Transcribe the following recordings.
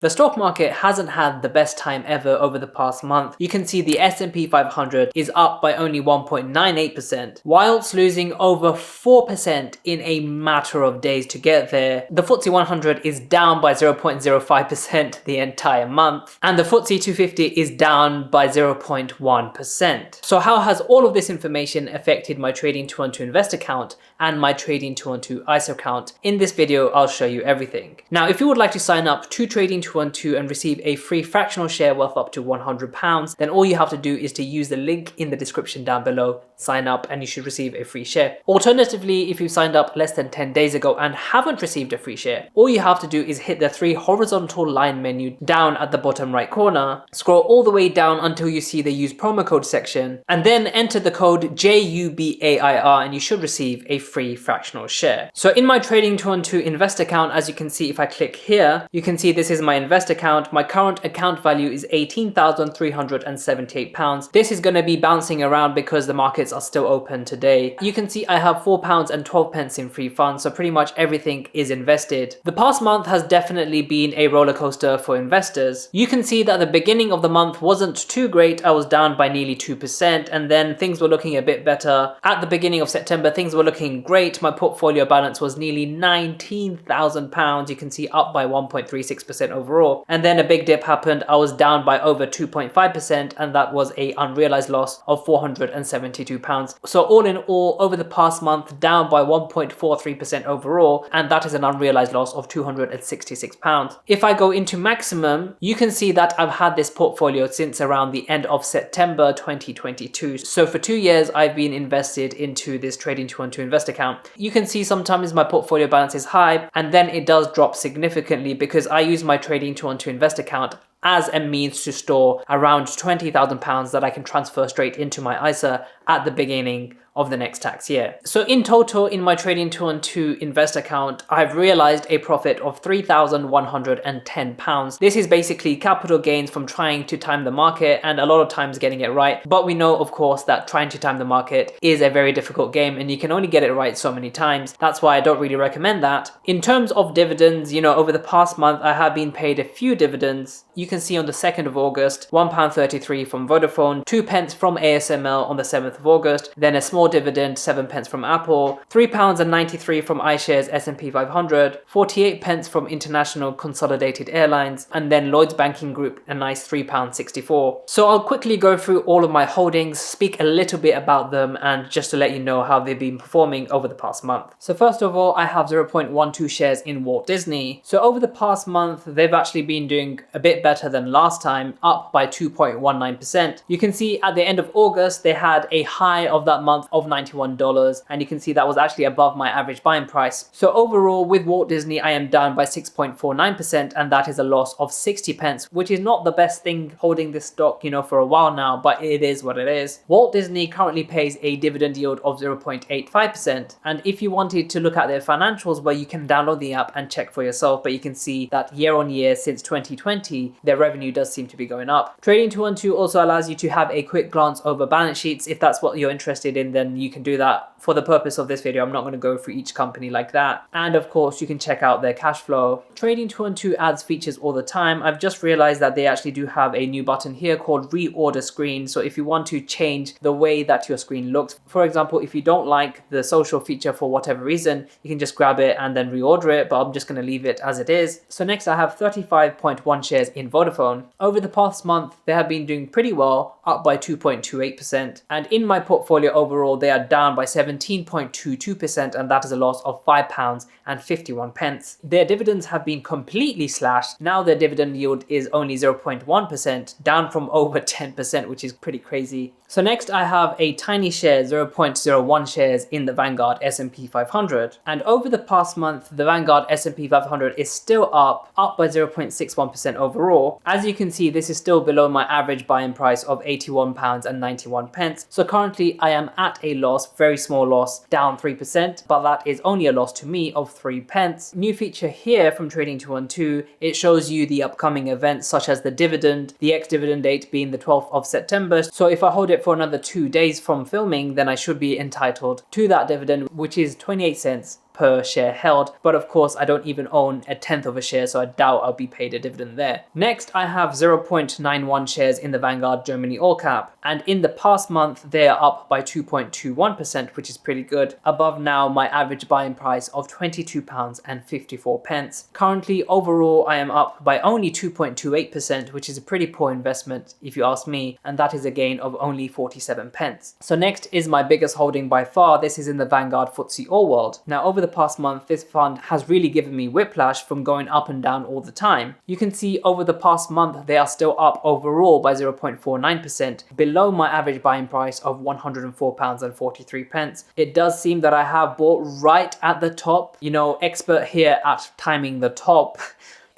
The stock market hasn't had the best time ever over the past month. You can see the S&P 500 is up by only 1.98%, whilst losing over 4% in a matter of days to get there. The FTSE 100 is down by 0.05% the entire month, and the FTSE 250 is down by 0.1%. So how has all of this information affected my Trading 212 Invest account and my Trading 212 ISA account? In this video, I'll show you everything. Now, if you would like to sign up to Trading 212 and receive a free fractional share worth up to £100, then all you have to do is to use the link in the description down below, sign up, and you should receive a free share. Alternatively, if you signed up less than 10 days ago and haven't received a free share, all you have to do is hit the 3 horizontal line menu down at the bottom right corner, scroll all the way down until you see the use promo code section, and then enter the code JUBAIR and you should receive a free fractional share. So in my Trading 212 Invest account, as you can see, if I click here, you can see this is my Invest account. My current account value is £18,378. This is going to be bouncing around because the markets are still open today. You can see I have £4.12 in free funds, so pretty much everything is invested. The past month has definitely been a roller coaster for investors. You can see that the beginning of the month wasn't too great. I was down by nearly 2%, and then things were looking a bit better. At the beginning of September, things were looking great. My portfolio balance was nearly £19,000. You can see up by 1.36% overall. And then a big dip happened. I was down by over 2.5%, and that was a unrealized loss of £472. So all in all, over the past month, down by 1.43% overall, and that is an unrealized loss of £266. If I go into maximum, you can see that I've had this portfolio since around the end of September 2022. So for 2 years, I've been invested into this Trading 212 Invest account. You can see sometimes my portfolio balance is high, and then it does drop significantly because I use my Trading 212 Invest account as a means to store around £20,000 that I can transfer straight into my ISA at the beginning of the next tax year. So in total, in my Trading 212 Invest account, I've realized a profit of £3,110. This is basically capital gains from trying to time the market and a lot of times getting it right. But we know, of course, that trying to time the market is a very difficult game and you can only get it right so many times. That's why I don't really recommend that. In terms of dividends, over the past month, I have been paid a few dividends. You can see on the 2nd of August, £1.33 from Vodafone, 2 pence from Asml on the 7th of August, then a small dividend, 7 pence from Apple, £3.93 from iShares S&P 500, 48 pence from International Consolidated Airlines, and then Lloyds Banking Group, a nice £3.64. So I'll quickly go through all of my holdings, speak a little bit about them, and just to let you know how they've been performing over the past month. So first of all, I have 0.12 shares in Walt Disney. So over the past month, they've actually been doing a bit better than last time, up by 2.19%. You can see at the end of August, they had a high of that month of $91, and you can see that was actually above my average buying price. So overall, with Walt Disney, I am down by 6.49%, and that is a loss of 60 pence, which is not the best thing holding this stock, for a while now, but it is what it is. Walt Disney currently pays a dividend yield of 0.85%, and if you wanted to look at their financials, where you can download the app and check for yourself, but you can see that year on year since 2020, their revenue does seem to be going up. Trading 212 also allows you to have a quick glance over balance sheets. If that's what you're interested in, then you can do that. For the purpose of this video, I'm not going to go through each company like that. And of course, you can check out their cash flow. Trading 212 adds features all the time. I've just realized that they actually do have a new button here called reorder screen. So if you want to change the way that your screen looks, for example, if you don't like the social feature for whatever reason, you can just grab it and then reorder it, but I'm just going to leave it as it is. So next I have 35.1 shares in Vodafone. Over the past month, they have been doing pretty well, up by 2.28%. And in my portfolio overall, they are down by 17.22%, and that is a loss of £5.51. Their dividends have been completely slashed. Now their dividend yield is only 0.1%, down from over 10%, which is pretty crazy. So next I have a tiny share, 0.01 shares in the Vanguard S&P 500. And over the past month, the Vanguard S&P 500 is still up by 0.61% overall. As you can see, this is still below my average buying price of £81.91. So currently I am at a loss, very small loss, down 3%, but that is only a loss to me of 3 pence. New feature here from Trading 212, it shows you the upcoming events such as the dividend, the ex-dividend date being the 12th of September. So if I hold it for another 2 days from filming, then I should be entitled to that dividend, which is 28 cents per share held, but of course I don't even own a tenth of a share, so I doubt I'll be paid a dividend there. Next, I have 0.91 shares in the Vanguard Germany All Cap, and in the past month they are up by 2.21%, which is pretty good, above now my average buying price of £22.54. Currently, overall, I am up by only 2.28%, which is a pretty poor investment if you ask me, and that is a gain of only 47 pence. So next is my biggest holding by far. This is in the Vanguard FTSE All World. Now, over the past month, this fund has really given me whiplash from going up and down all the time. You can see over the past month, they are still up overall by 0.49%, below my average buying price of £104.43. It does seem that I have bought right at the top, expert here at timing the top.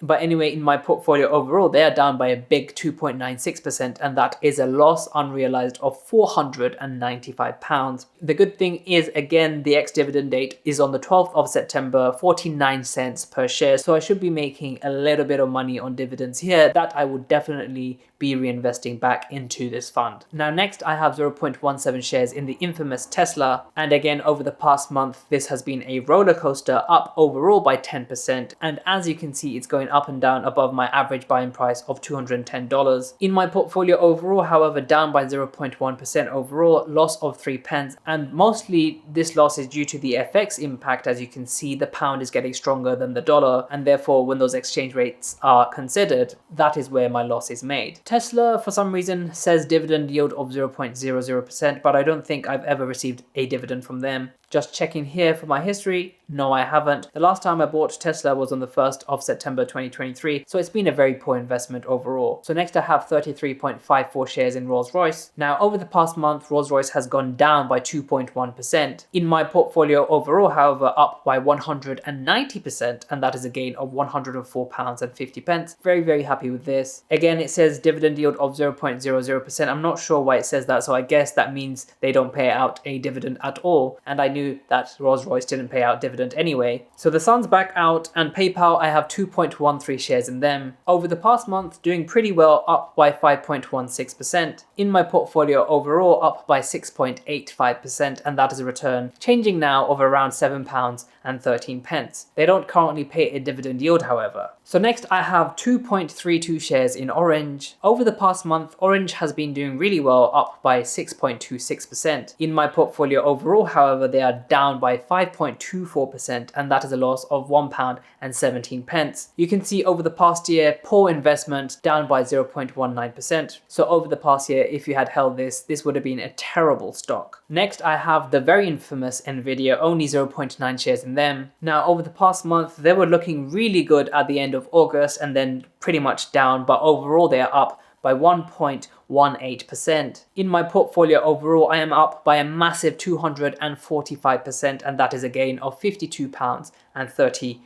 But anyway, in my portfolio overall, they are down by a big 2.96%, and that is a loss unrealized of £495. The good thing is, again, the ex-dividend date is on the 12th of September, 49 cents per share. So I should be making a little bit of money on dividends here that I would definitely be reinvesting back into this fund. Now, next I have 0.17 shares in the infamous Tesla. And again, over the past month, this has been a roller coaster, up overall by 10%. And as you can see, it's going up and down above my average buying price of $210. In my portfolio overall, however, down by 0.1% overall, loss of 3 pence. And mostly this loss is due to the FX impact. As you can see, the pound is getting stronger than the dollar. And therefore, when those exchange rates are considered, that is where my loss is made. Tesla, for some reason, says dividend yield of 0.00%, but I don't think I've ever received a dividend from them. Just checking here for my history, no, I haven't. The last time I bought Tesla was on the 1st of September 2023, so it's been a very poor investment overall. So next I have 33.54 shares in RollsRoyce. Now, over the past month, RollsRoyce has gone down by 2.1%. In my portfolio overall, however, up by 190%, and that is a gain of £104.50. Very, very happy with this. Again, it says dividend yield of 0.00%. I'm not sure why it says that, so I guess that means they don't pay out a dividend at all. And I knew that RollsRoyce didn't pay out dividend anyway. So the sun's back out, and PayPal, I have 2.13 shares in them. Over the past month, doing pretty well, up by 5.16%. In my portfolio overall, up by 6.85%, and that is a return changing now of around £7.13. They don't currently pay a dividend yield, however. So next I have 2.32 shares in Orange. Over the past month, Orange has been doing really well, up by 6.26%. In my portfolio overall, however, they are down by 5.24%, and that is a loss of £1.17. You can see over the past year, poor investment, down by 0.19%. So over the past year, if you had held this would have been a terrible stock. Next, I have the very infamous Nvidia, only 0.9 shares in them. Now, over the past month, they were looking really good at the end of August and then pretty much down, but overall they are up by 1.18%. In my portfolio overall, I am up by a massive 245%, and that is a gain of £52.30.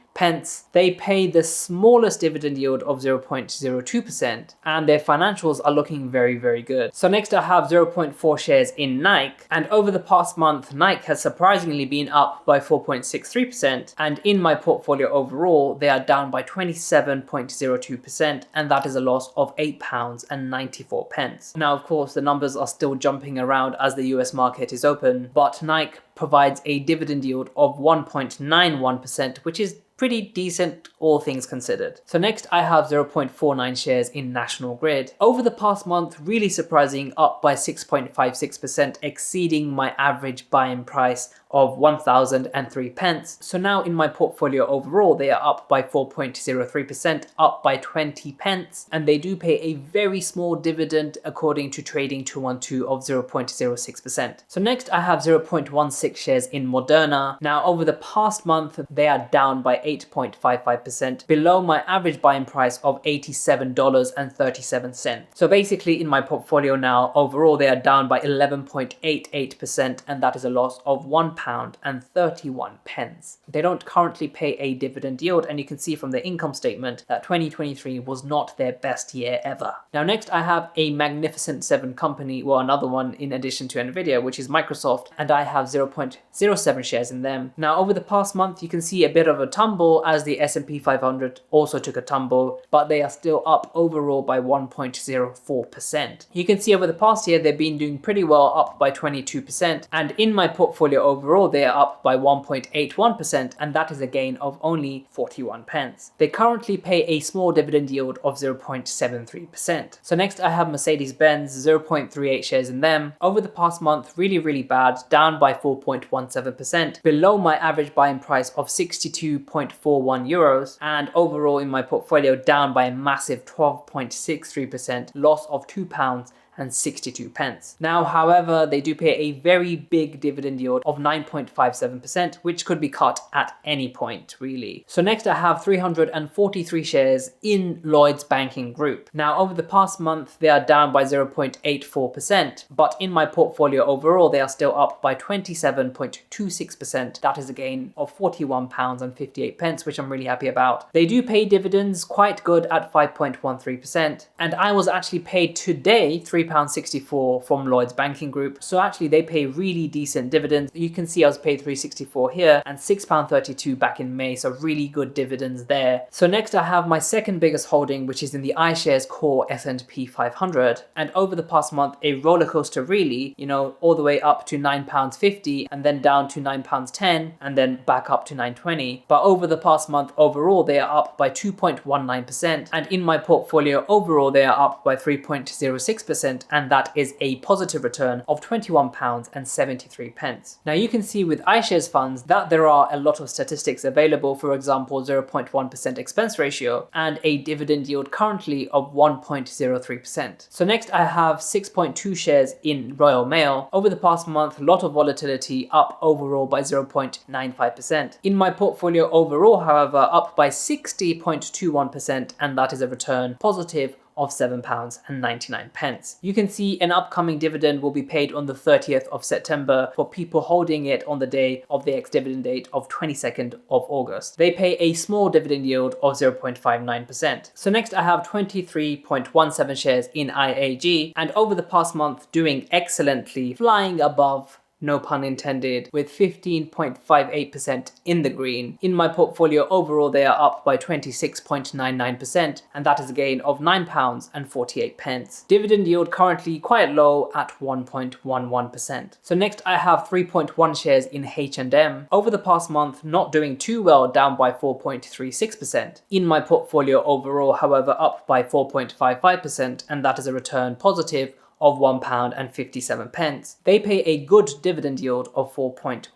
They pay the smallest dividend yield of 0.02%, and their financials are looking very, very good. So next I have 0.4 shares in Nike, and over the past month, Nike has surprisingly been up by 4.63%, and in my portfolio overall, they are down by 27.02%, and that is a loss of £8.94. Now, of course, the numbers are still jumping around as the US market is open, but Nike provides a dividend yield of 1.91%, which is pretty decent, all things considered. So next I have 0.49 shares in National Grid. Over the past month, really surprising, up by 6.56%, exceeding my average buy-in price of 1,003 pence. So now in my portfolio overall, they are up by 4.03%, up by 20 pence, and they do pay a very small dividend according to Trading 212 of 0.06%. So next I have 0.16 shares in Moderna. Now over the past month, they are down by 8.55%, below my average buying price of $87.37. So basically in my portfolio now, overall they are down by 11.88%, and that is a loss of £1.31. They don't currently pay a dividend yield, and you can see from the income statement that 2023 was not their best year ever. Now next I have a Magnificent 7 company, well, another one in addition to Nvidia, which is Microsoft, and I have 0.07 shares in them. Now over the past month, you can see a bit of a tumble as the S&P 500 also took a tumble, but they are still up overall by 1.04%. You can see over the past year, they've been doing pretty well, up by 22%, and in my portfolio overall, overall they are up by 1.81%, and that is a gain of only 41 pence. They currently pay a small dividend yield of 0.73%. So next I have Mercedes-Benz, 0.38 shares in them. Over the past month, really bad, down by 4.17%, below my average buying price of 62.41 euros, and overall in my portfolio down by a massive 12.63%, loss of £2 and 62 pence. Now, however, they do pay a very big dividend yield of 9.57%, which could be cut at any point, really. So next I have 343 shares in Lloyds Banking Group. Now, over the past month, they are down by 0.84%, but in my portfolio overall, they are still up by 27.26%. That is a gain of £41 and 58 pence, which I'm really happy about. They do pay dividends quite good at 5.13%, and I was actually paid today £3.64 from Lloyds Banking Group. So actually they pay really decent dividends. You can see I was paid £3.64 here and £6.32 back in May. So really good dividends there. So next I have my second biggest holding, which is in the iShares Core S&P 500. And over the past month, a roller coaster really, all the way up to £9.50 and then down to £9.10 and then back up to £9.20. But over the past month overall, they are up by 2.19%. And in my portfolio overall, they are up by 3.06%. And that is a positive return of £21 and 73 pence. Now you can see with iShares funds that there are a lot of statistics available, for example 0.1% expense ratio and a dividend yield currently of 1.03%. So next I have 6.2 shares in Royal Mail. Over the past month, a lot of volatility, up overall by 0.95%. In my portfolio overall, however, up by 60.21%, and that is a return positive of £7.99. You can see an upcoming dividend will be paid on the 30th of September for people holding it on the day of the ex-dividend date of 22nd of August. They pay a small dividend yield of 0.59%. So next I have 23.17 shares in IAG, and over the past month doing excellently, flying above, no pun intended, with 15.58% in the green. In my portfolio overall, they are up by 26.99%, and that is a gain of £9 and 48 pence. Dividend yield currently quite low at 1.11%. So next I have 3.1 shares in H&M. Over the past month, not doing too well, down by 4.36%. In my portfolio overall, however, up by 4.55%, and that is a return positive of £1 and 57 pence. They pay a good dividend yield of 4.12%.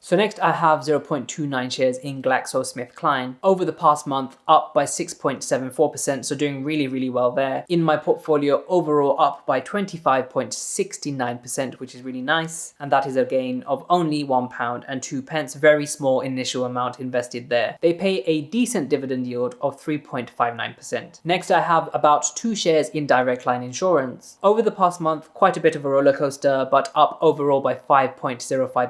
So next I have 0.29 shares in GlaxoSmithKline. Over the past month, up by 6.74%, so doing really well there. In my portfolio overall, up by 25.69%, which is really nice, and that is a gain of only £1 and 2 pence, very small initial amount invested there. They pay a decent dividend yield of 3.59%. Next I have about 2 shares in Direct Line Insurance. Over the past month, quite a bit of a roller coaster, but up overall by 5.05%.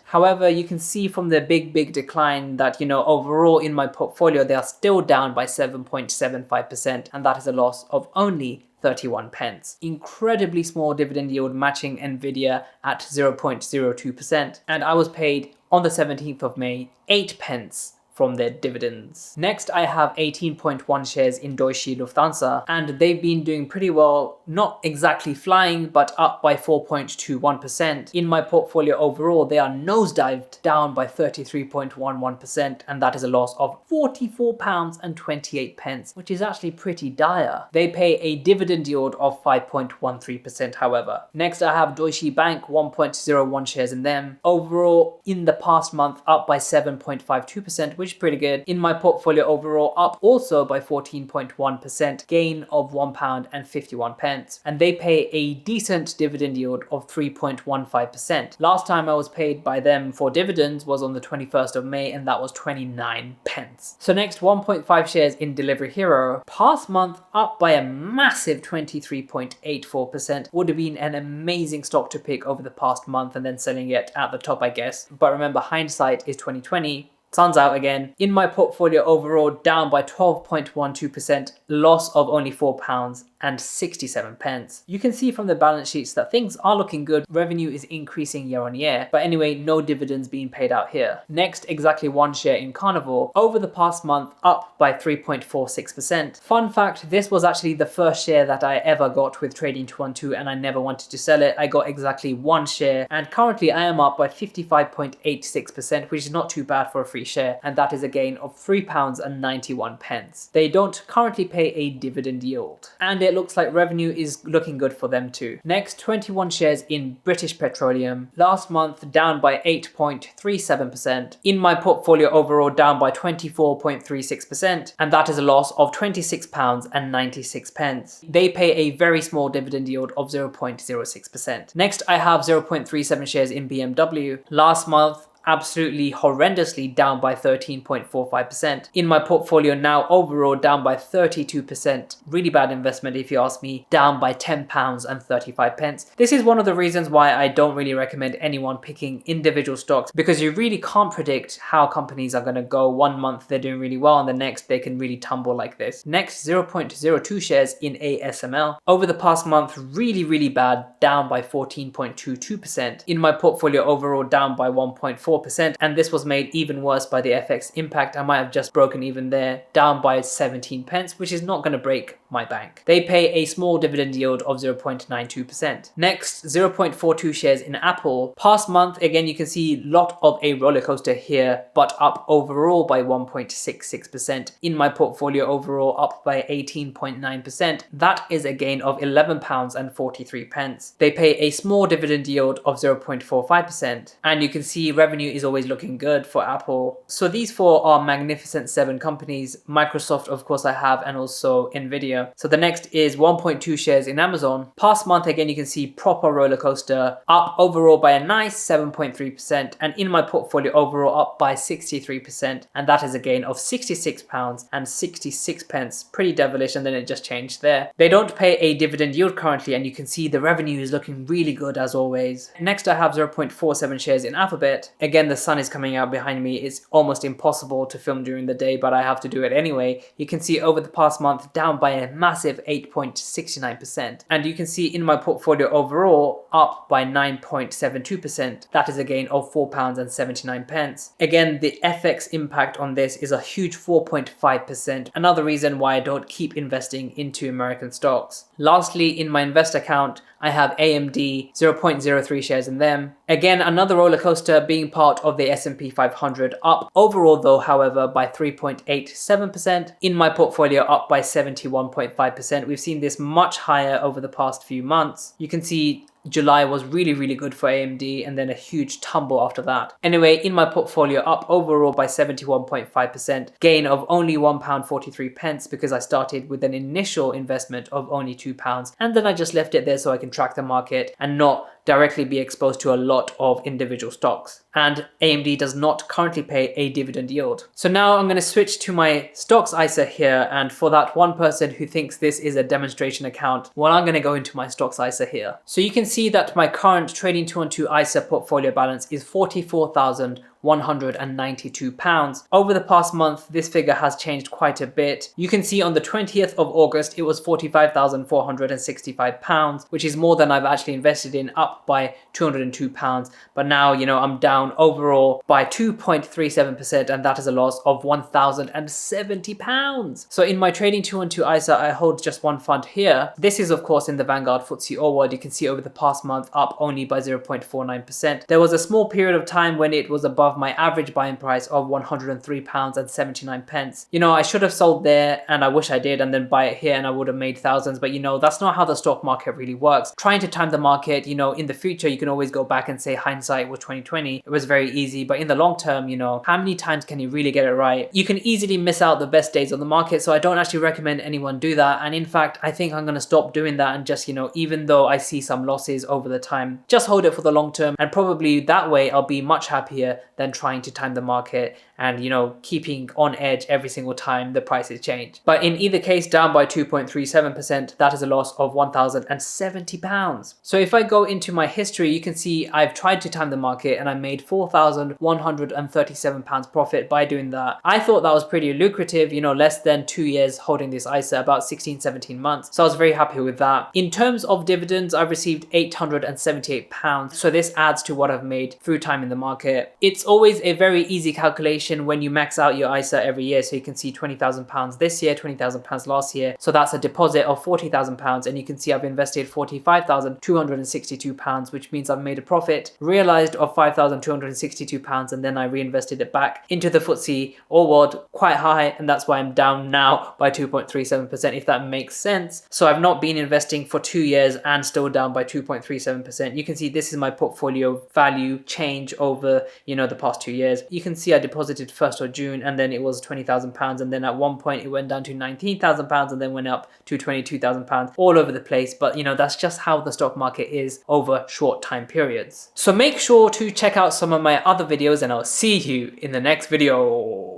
However, you can see from the big decline that, overall in my portfolio, they are still down by 7.75%, and that is a loss of only 31 pence. Incredibly small dividend yield, matching Nvidia at 0.02%. And I was paid on the 17th of May, 8 pence from their dividends. Next, I have 18.1 shares in Deutsche Lufthansa, and they've been doing pretty well, not exactly flying, but up by 4.21%. In my portfolio overall, they are nosedived down by 33.11%, and that is a loss of £44 and 28 pence, which is actually pretty dire. They pay a dividend yield of 5.13%, however. Next, I have Deutsche Bank, 1.01 shares in them. Overall, in the past month, up by 7.52%, which is pretty good. In my portfolio overall, up also by 14.1%, gain of £1 and 51 pence. And they pay a decent dividend yield of 3.15%. Last time I was paid by them for dividends was on the 21st of May, and that was 29 pence. So next, 1.5 shares in Delivery Hero. Past month, up by a massive 23.84%. Would have been an amazing stock to pick over the past month and then selling it at the top, I guess. But remember, hindsight is 2020. Sun's out again. In my portfolio overall, down by 12.12%, loss of only £4.67. You can see from the balance sheets that things are looking good. Revenue is increasing year on year, but anyway, no dividends being paid out here. Next, exactly one share in Carnival. Over the past month, up by 3.46%. Fun fact, this was actually the first share that I ever got with Trading 212 and I never wanted to sell it. I got exactly one share and currently I am up by 55.86%, which is not too bad for a free share, and that is a gain of £3.91. They don't currently pay a dividend yield, and it looks like revenue is looking good for them too. Next, 21 shares in British Petroleum. Last month down by 8.37%. In my portfolio overall down by 24.36%, and that is a loss of £26.96. They pay a very small dividend yield of 0.06%. Next, I have 0.37 shares in BMW. Last month, absolutely horrendously down by 13.45%. In my portfolio now overall down by 32%. Really bad investment if you ask me, down by £10.35. This is one of the reasons why I don't really recommend anyone picking individual stocks, because you really can't predict how companies are going to go. One month they're doing really well and the next they can really tumble like this. Next, 0.02 shares in Asml. Over the past month, really bad, down by 14.22%. In my portfolio overall down by 1.4%, and this was made even worse by the FX impact. I might have just broken even there, down by 17 pence, which is not going to break my bank. They pay a small dividend yield of 0.92%. Next, 0.42 shares in Apple. Past month, again, you can see a lot of a roller coaster here, but up overall by 1.66%. In my portfolio overall, up by 18.9%. That is a gain of £11.43. They pay a small dividend yield of 0.45%, and you can see revenue is always looking good for Apple. So these four are magnificent 7 companies. Microsoft, of course, I have, and also Nvidia. So the next is 1.2 shares in Amazon. Past month, again, you can see proper roller coaster, up overall by a nice 7.3%, and in my portfolio overall up by 63%, and that is a gain of £66.66. Pretty devilish, and then it just changed there. They don't pay a dividend yield currently, and you can see the revenue is looking really good as always. Next, I have 0.47 shares in Alphabet. Again, the sun is coming out behind me. It's almost impossible to film during the day, but I have to do it anyway. You can see over the past month down by a massive 8.69%, and you can see in my portfolio overall up by 9.72%. That is a gain of £4.79. Again, the FX impact on this is a huge 4.5%. Another reason why I don't keep investing into American stocks. Lastly, in my invest account, I have AMD, 0.03 shares in them. Again, another roller coaster, being part of the S&P 500, up overall though, however, by 3.87%. In my portfolio, up by 71.5%. We've seen this much higher over the past few months. You can see July was really good for AMD, and then a huge tumble after that. Anyway, in my portfolio up overall by 71.5%, gain of only £1.43 because I started with an initial investment of only £2, and then I just left it there so I can track the market and not directly be exposed to a lot of individual stocks. And AMD does not currently pay a dividend yield. So now I'm going to switch to my stocks ISA here, and for that one person who thinks this is a demonstration account, well, I'm going to go into my stocks ISA here. So you can see that my current Trading 212 ISA portfolio balance is £44,192. Over the past month, this figure has changed quite a bit. You can see on the 20th of August, it was £45,465, which is more than I've actually invested in, up by £202. But now, you know, I'm down overall by 2.37%, and that is a loss of £1,070. So in my Trading 212 ISA, I hold just one fund here. This is, of course, in the Vanguard FTSE All World. You can see over the past month, up only by 0.49%. There was a small period of time when it was above my average buying price of £103.79. You know, I should have sold there, and I wish I did, and then buy it here, and I would have made thousands. But you know, that's not how the stock market really works. Trying to time the market, you know, in the future, you can always go back and say hindsight was 2020. It was very easy, but in the long term, you know, how many times can you really get it right? You can easily miss out the best days of the market, so I don't actually recommend anyone do that. And in fact, I think I'm going to stop doing that and just, you know, even though I see some losses over the time, just hold it for the long term, and probably that way I'll be much happier than than trying to time the market and, you know, keeping on edge every single time the prices change. But in either case, down by 2.37%, that is a loss of £1,070. So if I go into my history, you can see I've tried to time the market and I made £4,137 profit by doing that. I thought that was pretty lucrative, you know, less than 2 years holding this ISA, about 16-17 months. So I was very happy with that. In terms of dividends, I've received £878. So this adds to what I've made through timing the market. It's always a very easy calculation when you max out your ISA every year. So you can see £20,000 this year, £20,000 last year. So that's a deposit of £40,000, and you can see I've invested £45,262, which means I've made a profit realized of £5,262, and then I reinvested it back into the FTSE All World quite high, and that's why I'm down now by 2.37%, if that makes sense. So I've not been investing for 2 years and still down by 2.37%. You can see this is my portfolio value change over, you know, the past 2 years. You can see I deposited 1st of June and then it was £20,000, and then at one point it went down to £19,000 and then went up to £22,000, all over the place. But you know, that's just how the stock market is over short time periods. So make sure to check out some of my other videos, and I'll see you in the next video.